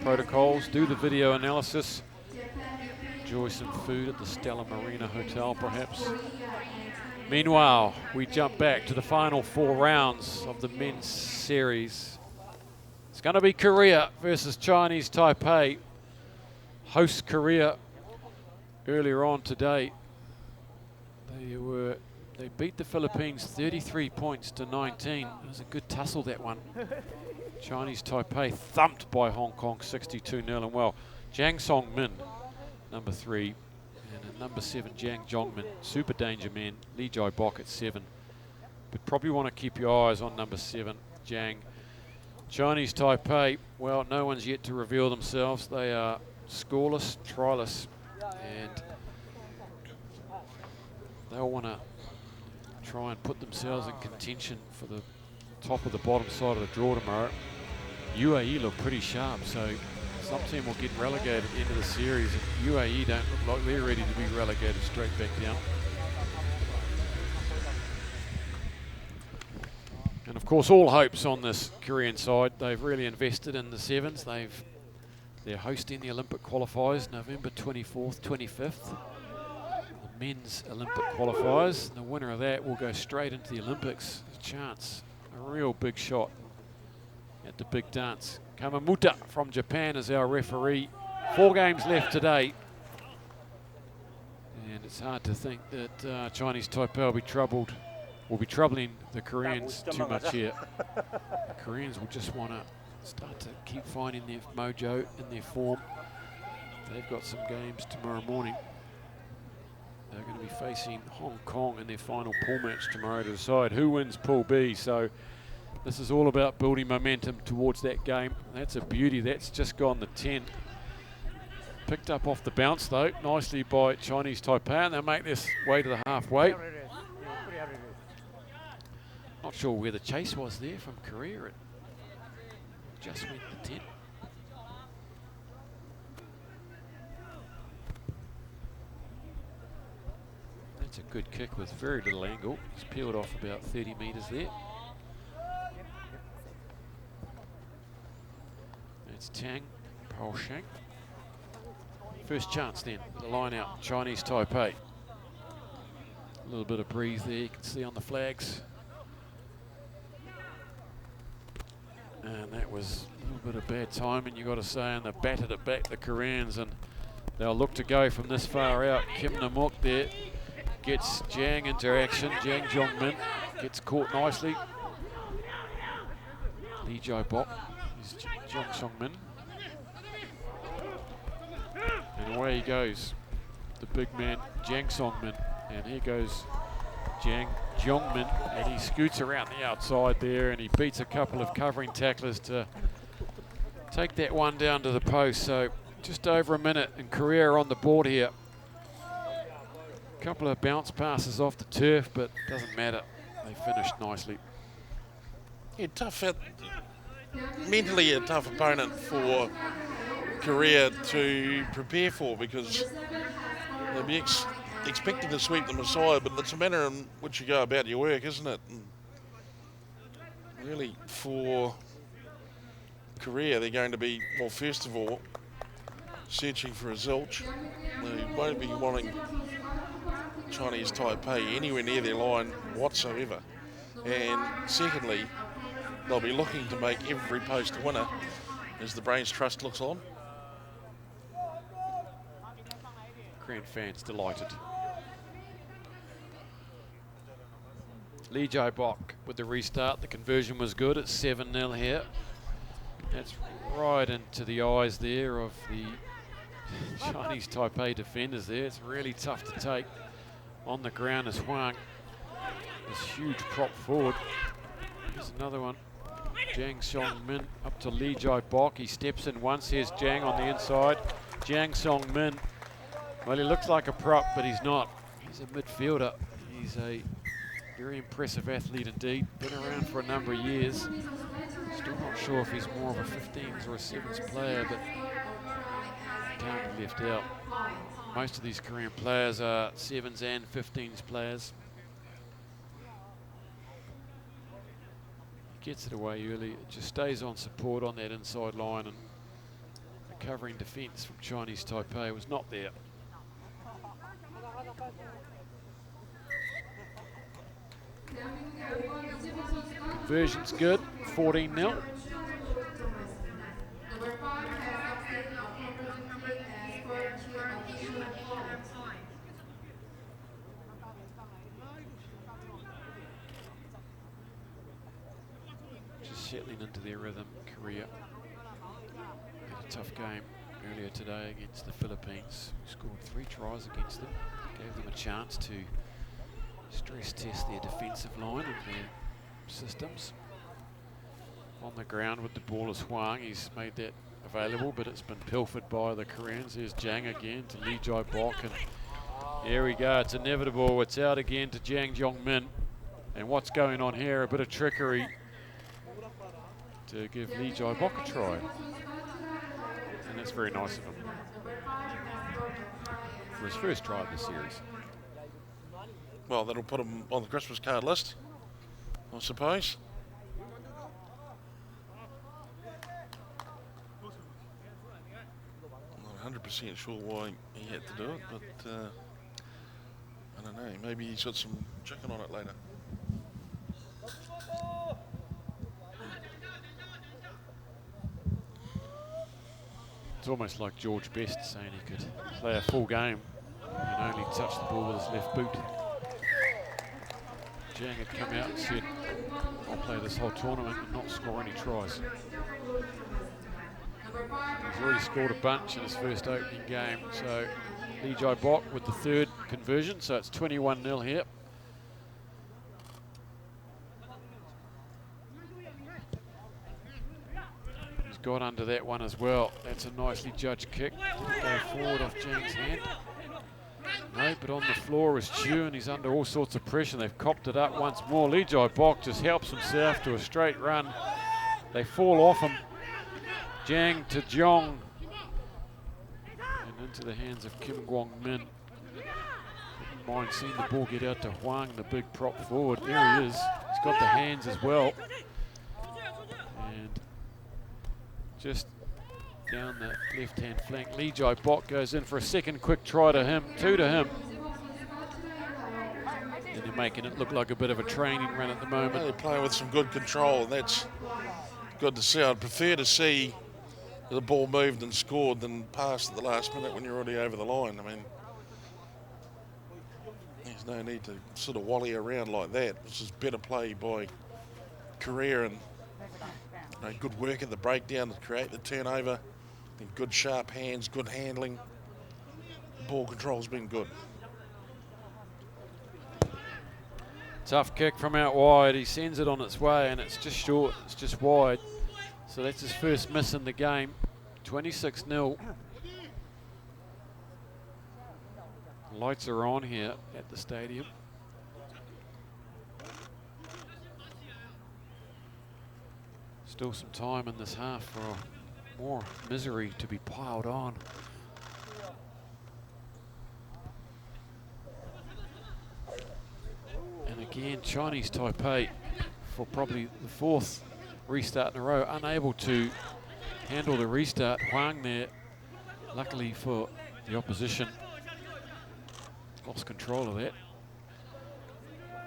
protocols, do the video analysis, enjoy some food at the Stella Marina Hotel perhaps. Meanwhile, we jump back to the final 4 rounds of the men's series. It's going to be Korea versus Chinese Taipei. Host Korea earlier on today. They beat the Philippines 33 points to 19. It was a good tussle, that one. Chinese Taipei thumped by Hong Kong 62-0. And well, Jang Song Min, number 3, and number 7, Jang Jongmin, super danger man, Lee Jai Bok at 7. But probably want to keep your eyes on number 7, Jang. Chinese Taipei, well, no one's yet to reveal themselves. They are scoreless, tryless, and they'll want to try and put themselves in contention for the top of the bottom side of the draw tomorrow. UAE look pretty sharp, so some team will get relegated at the end of the series. And UAE don't look like they're ready to be relegated straight back down. And of course, all hopes on this Korean side. They've really invested in the sevens. They're hosting the Olympic qualifiers November 24th, 25th. The men's Olympic qualifiers. The winner of that will go straight into the Olympics. A chance, a real big shot at the big dance. Kamamuta from Japan is our referee. 4 games left today. And it's hard to think that Chinese Taipei will be troubling the Koreans too much here. The Koreans will just want to start to keep finding their mojo and their form. They've got some games tomorrow morning. They're going to be facing Hong Kong in their final pool match tomorrow to decide who wins Pool B. So this is all about building momentum towards that game. That's a beauty. That's just gone the 10. Picked up off the bounce though, nicely by Chinese Taipei, and they'll make this way to the halfway. Not sure where the chase was there from Korea. It just went the 10. That's a good kick with very little angle. It's peeled off about 30 metres there. It's Tang Pao Shang. First chance then, with the line out, Chinese Taipei. A little bit of breeze there, you can see on the flags. And that was a little bit of bad timing, you got to say, and they battered it back, the Koreans, and they'll look to go from this far out. Kim Namuk there gets Jang into action. Jang Jongmin gets caught nicely. Lee Jai Bok is Jang Song Min. And away he goes, the big man, Jang Song Min. And here goes Jang Jongmin, and he scoots around the outside there, and he beats a couple of covering tacklers to take that one down to the post. So just over a minute, and Korea are on the board here. A couple of bounce passes off the turf, but doesn't matter. They finished nicely. Yeah, tough hit. Mentally a tough opponent for Korea to prepare for, because they'll be expecting to sweep them aside, but it's a manner in which you go about your work, isn't it? And really, for Korea, they're going to be, well, first of all, searching for a zilch. They won't be wanting Chinese Taipei anywhere near their line whatsoever. And secondly, they'll be looking to make every post a winner as the Brains Trust looks on. Korean fans delighted. Lee Jai Bok with the restart. The conversion was good at 7-0 here. That's right into the eyes there of the Chinese Taipei defenders there. It's really tough to take on the ground as Huang. This huge prop forward. Here's another one. Jang Song Min up to Lee Jai Bok. He steps in once. Here's Jang on the inside. Jang Song Min. Well, he looks like a prop, but he's not. He's a midfielder. He's a very impressive athlete indeed. Been around for a number of years. Still not sure if he's more of a 15s or a 7s player, but can't be left out. Most of these Korean players are 7s and 15s players. He gets it away early. It just stays on support on that inside line, and covering defence from Chinese Taipei was not there. Conversion's good, 14-0. Just settling into their rhythm. Korea had a tough game earlier today against the Philippines. We scored 3 tries against them. Gave them a chance to stress test their defensive line and their systems. On the ground with the ball is Huang. He's made that available, but it's been pilfered by the Koreans. There's Jang again to Lee Jai Bok, and here we go. It's inevitable. It's out again to Jang Jong Min. And what's going on here? A bit of trickery to give Lee Jai Bok a try. And that's very nice of him for his first try of the series. Well, that'll put him on the Christmas card list, I suppose. I'm not 100% sure why he had to do it, but I don't know. Maybe he's got some chicken on it later. It's almost like George Best saying he could play a full game and only touch the ball with his left boot. Jang had come out and said, I'll play this whole tournament and not score any tries. He's already scored a bunch in his first opening game, so Lee Jai Bok with the 3rd conversion, so it's 21-0 here. He's got under that one as well. That's a nicely judged kick. Go forward off Jang's hand. No, but on the floor is Chu, and he's under all sorts of pressure. They've copped it up once more. Lee Jai Bok just helps himself to a straight run. They fall off him. Jang to Jong. And into the hands of Kim Kwong Min. Wouldn't mind seeing the ball get out to Huang, the big prop forward. There he is. He's got the hands as well. And just down the left-hand flank, Lee Jai Bok goes in for a second quick try to him, 2 to him. And they're making it look like a bit of a training run at the moment. They're playing with some good control, and that's good to see. I'd prefer to see the ball moved and scored than passed at the last minute when you're already over the line. I mean, there's no need to sort of wally around like that. This is better play by Korea, and good work at the breakdown to create the turnover. And good sharp hands, good handling. Ball control's been good. Tough kick from out wide. He sends it on its way, and it's just short. It's just wide. So that's his first miss in the game. 26-0. Lights are on here at the stadium. Still some time in this half for more misery to be piled on. And again, Chinese Taipei, for probably the 4th restart in a row, unable to handle the restart. Huang there, luckily for the opposition, lost control of that,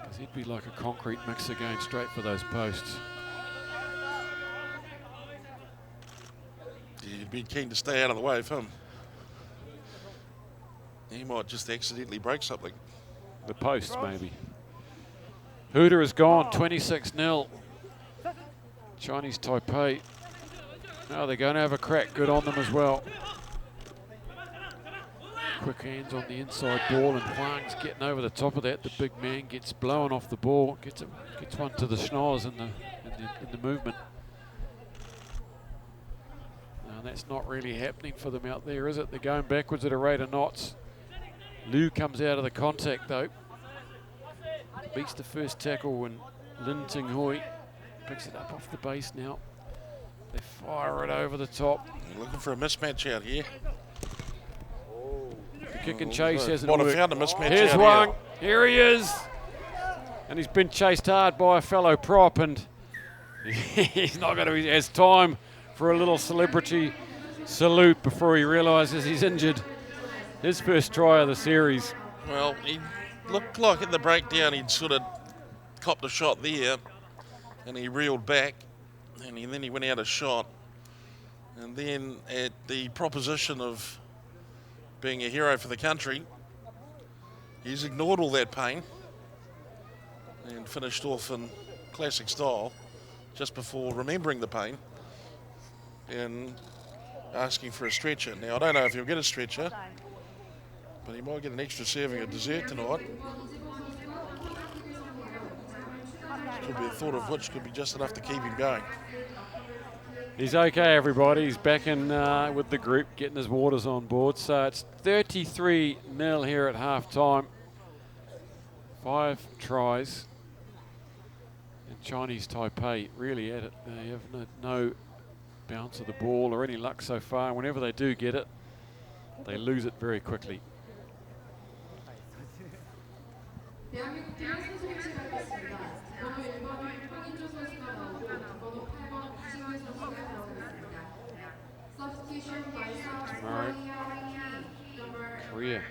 because he'd be like a concrete mixer going straight for those posts. You'd be keen to stay out of the way of him. He might just accidentally break something. The posts, maybe. Hooter is gone, 26-0. Chinese Taipei. Now they're going to have a crack. Good on them as well. Quick hands on the inside ball, and Huang's getting over the top of that. The big man gets blown off the ball, gets one to the schnoz in the movement. That's not really happening for them out there, is it? They're going backwards at a rate of knots. Liu comes out of the contact, though. Beats the first tackle when Lin Ting Hui picks it up off the base now. They fire it over the top. You're looking for a mismatch out here. The kick and chase hasn't Might worked. have found a mismatch Here's out Huang. Here he is. And he's been chased hard by a fellow prop, and he's not going to. He has time for a little celebrity salute before he realises he's injured. His first try of the series. Well, he looked like at the breakdown he'd sort of copped a shot there, and he reeled back, and then he went out of shot. And then at the proposition of being a hero for the country, he's ignored all that pain and finished off in classic style just before remembering the pain and asking for a stretcher. Now, I don't know if he'll get a stretcher, but he might get an extra serving of dessert tonight. Could be a thought of which could be just enough to keep him going. He's okay, everybody. He's back in with the group, getting his waters on board. So it's 33-0 here at half-time. 5 tries. And Chinese Taipei really at it. They have no bounce of the ball or any luck so far. Whenever they do get it, they lose it very quickly. Tomorrow, Korea,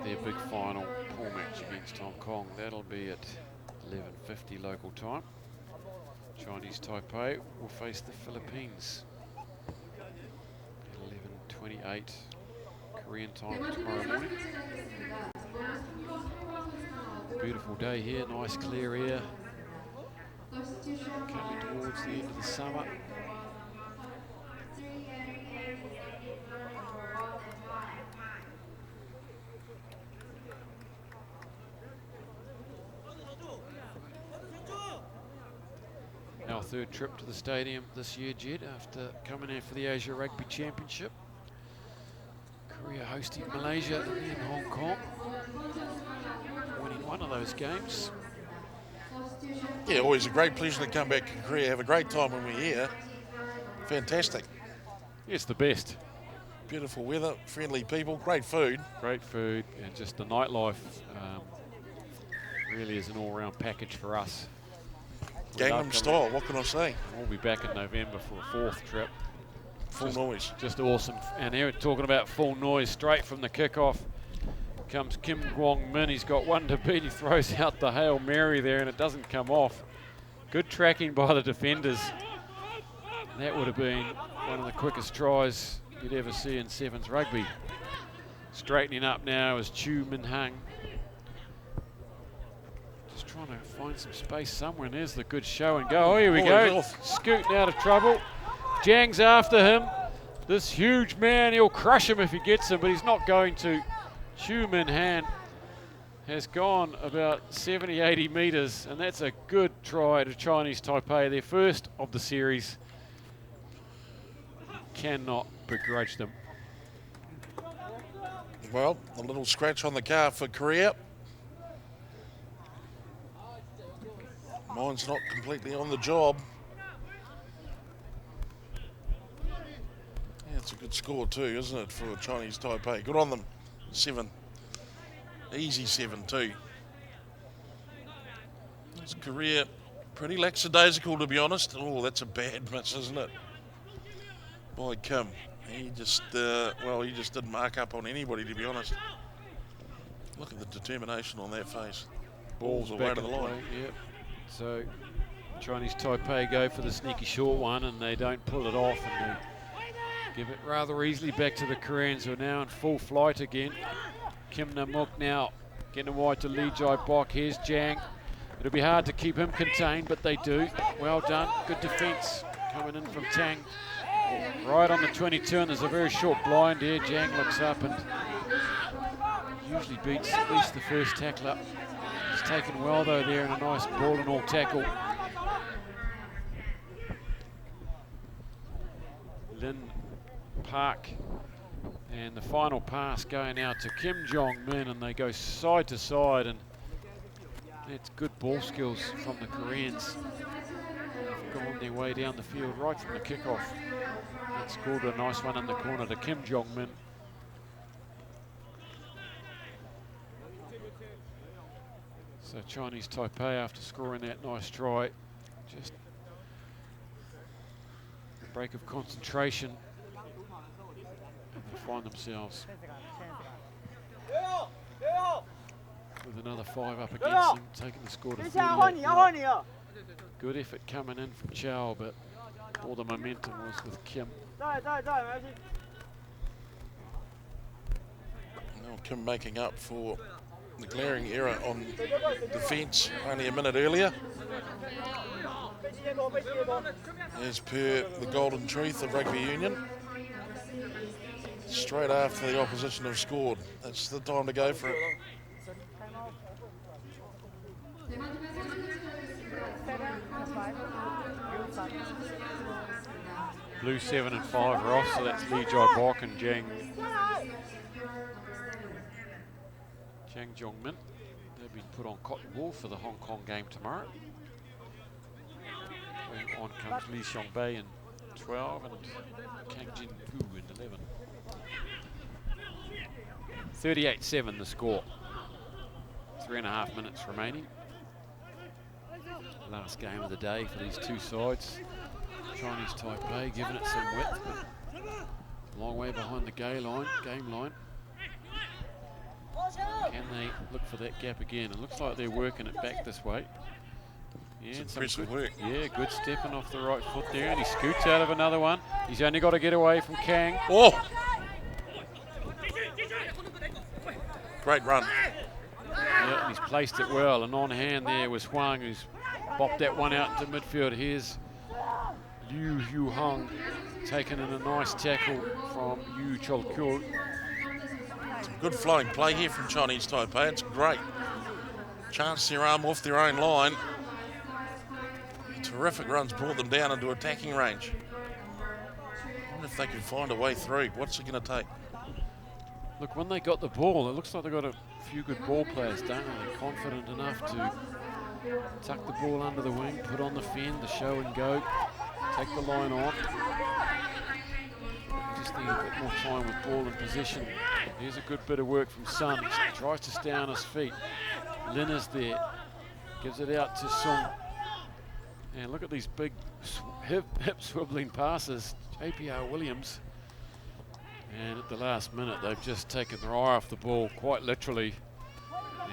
their big final pool match against Hong Kong. That'll be at 11:50 local time. Chinese Taipei will face the Philippines at 11:28 Korean time tomorrow morning. Beautiful day here, nice clear air. Coming towards the end of the summer. Our third trip to the stadium this year, Jed, after coming here for the Asia Rugby Championship. Korea hosting Malaysia and then Hong Kong. Winning one of those games. Yeah, always a great pleasure to come back to Korea. Have a great time when we're here. Fantastic. It's the best. Beautiful weather, friendly people, great food. Great food, and just the nightlife really is an all-round package for us. Gangnam style, what can I say? We'll be back in November for a 4th trip. Full noise. Just awesome. And here we're talking about full noise straight from the kickoff. Comes Kim Kwong-min. He's got one to beat. He throws out the Hail Mary there and it doesn't come off. Good tracking by the defenders. That would have been one of the quickest tries you'd ever see in Sevens rugby. Straightening up now is Chu Min Hung. Just trying to find some space somewhere, and there's the good show and go. Oh, here we go. Scooting out of trouble. Jang's after him. This huge man, he'll crush him if he gets him, but he's not going to. Chu Min Han has gone about 70, 80 metres, and that's a good try to Chinese Taipei, their first of the series. Cannot begrudge them. Well, a little scratch on the car for Korea. Mine's not completely on the job. Yeah, it's a good score too, isn't it, for Chinese Taipei? Good on them. 7. Easy 7 too. It's Korea pretty lackadaisical, to be honest. Oh, that's a bad miss, isn't it? By Kim. He just, he just didn't mark up on anybody, to be honest. Look at the determination on that face. Ball's away to the line. Yep. So Chinese Taipei go for the sneaky short one and they don't pull it off, and they give it rather easily back to the Koreans, who are now in full flight again. Kim Namuk now getting wide to Lee Jai Bok. Here's Jang. It'll be hard to keep him contained, but they do. Well done. Good defence coming in from Tang. Right on the 22, and there's a very short blind here. Jang looks up and usually beats at least the first tackler. He's taken well though there in a nice ball and all tackle. Lin Park, and the final pass going out to Kim Jong-min, and they go side to side, and it's good ball skills from the Koreans. They've gone their way down the field right from the kickoff. They scored a nice one in the corner to Kim Jong-min. So Chinese Taipei, after scoring that nice try, just a break of concentration. find themselves with another 5 up against them, taking the score to 38. Good effort coming in from Chow, but all the momentum was with Kim. Now Kim making up for the glaring error on defence only a minute earlier. As per the golden truth of rugby union, straight after the opposition have scored, that's the time to go for it. Blue 7 and 5 are off, so that's Lee Jai Bok and Jiang Jongmin. They've been put on cotton wool for the Hong Kong game tomorrow. And on comes Lee Xiong Bei in 12 and Kang Jin Hu in 11. 38-7 the score. 3.5 minutes remaining. Last game of the day for these two sides. Chinese Taipei giving it some width, but a long way behind the game line. Can they look for that gap again? It looks like they're working it back this way. Yeah, it's impressive work. Yeah, good stepping off the right foot there, and he scoots out of another one. He's only got to get away from Kang. Oh! Great run. Yeah, and he's placed it well, and on hand there was Huang, who's bopped that one out into midfield. Here's Liu Yu Hong taking in a nice tackle from Yu Chol Kyo. Some good flowing play here from Chinese Taipei. It's great. Chance their arm off their own line. Terrific runs brought them down into attacking range. I wonder if they can find a way through. What's it going to take? Look, when they got the ball, it looks like they've got a few good ball players, don't they? They're confident enough to tuck the ball under the wing, put on the fend, the show and go, take the line on. Just need a bit more time with ball and possession. Here's a good bit of work from Sun. He tries to stay on his feet. Lin is there. Gives it out to Sung. And look at these big hip swiveling passes. JPR Williams. And at the last minute, they've just taken their eye off the ball, quite literally.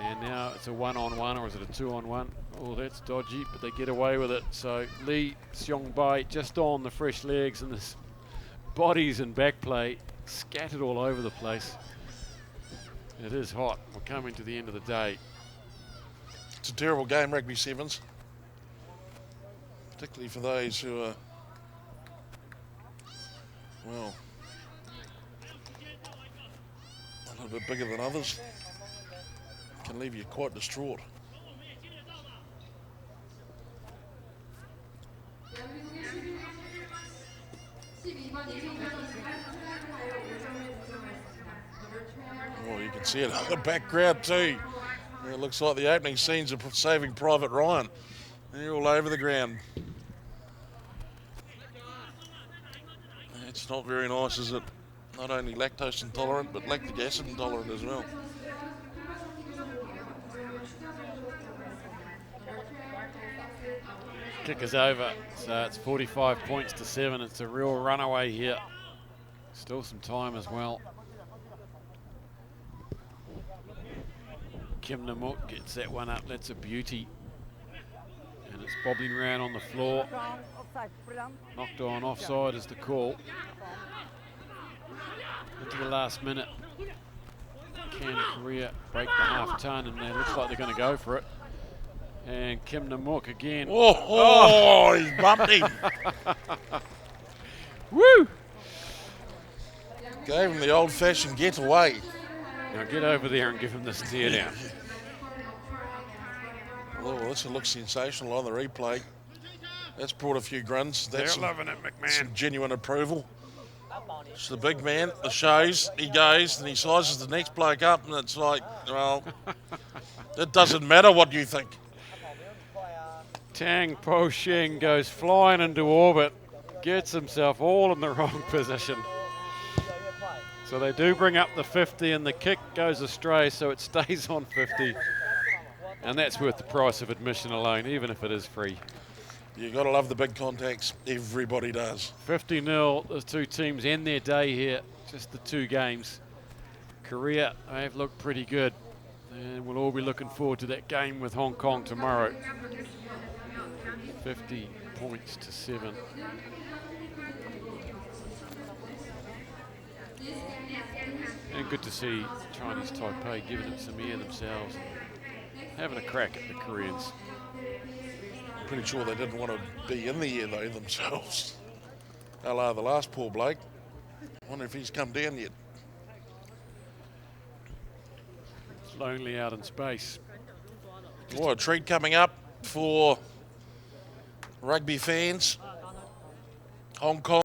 And now it's a one-on-one, or is it a two-on-one? Oh, that's dodgy, but they get away with it. So Lee Xiong Bei just on the fresh legs, and this bodies and back play scattered all over the place. It is hot. We're coming to the end of the day. It's a terrible game, Rugby Sevens. Particularly for those who are, well, a little bit bigger than others. Can leave you quite distraught. Oh, you can see it in the background too. It looks like the opening scenes of Saving Private Ryan. They're all over the ground. It's not very nice, is it? Not only lactose intolerant, but lactic acid intolerant as well. Kick is over, so it's 45 points to 7. It's a real runaway here. Still some time as well. Kim Namuk gets that one up. That's a beauty. And it's bobbling around on the floor. Knocked on offside is the call. Into the last minute. Can Korea break the half ton? And it looks like they're going to go for it. And Kim Namuk again. Oh, he bumped him. Woo! Gave him the old-fashioned getaway. Now get over there and give him the stare down. Oh, this will look sensational on the replay. That's brought a few grunts. That's They're loving it, McMahon. some genuine approval. It's the big man, the shows, he goes and he sizes the next bloke up, and it's like, well, it doesn't matter what you think. Tang Po Sheng goes flying into orbit, gets himself all in the wrong position. So they do bring up the 50 and the kick goes astray, so it stays on 50. And that's worth the price of admission alone, even if it is free. You've got to love the big contacts. Everybody does. 50-0, the two teams end their day here. just the 2 games. Korea, they've looked pretty good. And we'll all be looking forward to that game with Hong Kong tomorrow. 50 points to 7. And good to see Chinese Taipei giving it some air themselves, having a crack at the Koreans. Pretty sure they didn't want to be in the air though themselves. Hello, the last poor bloke. Wonder if he's come down yet. It's lonely out in space. What a treat coming up for rugby fans. Hong Kong.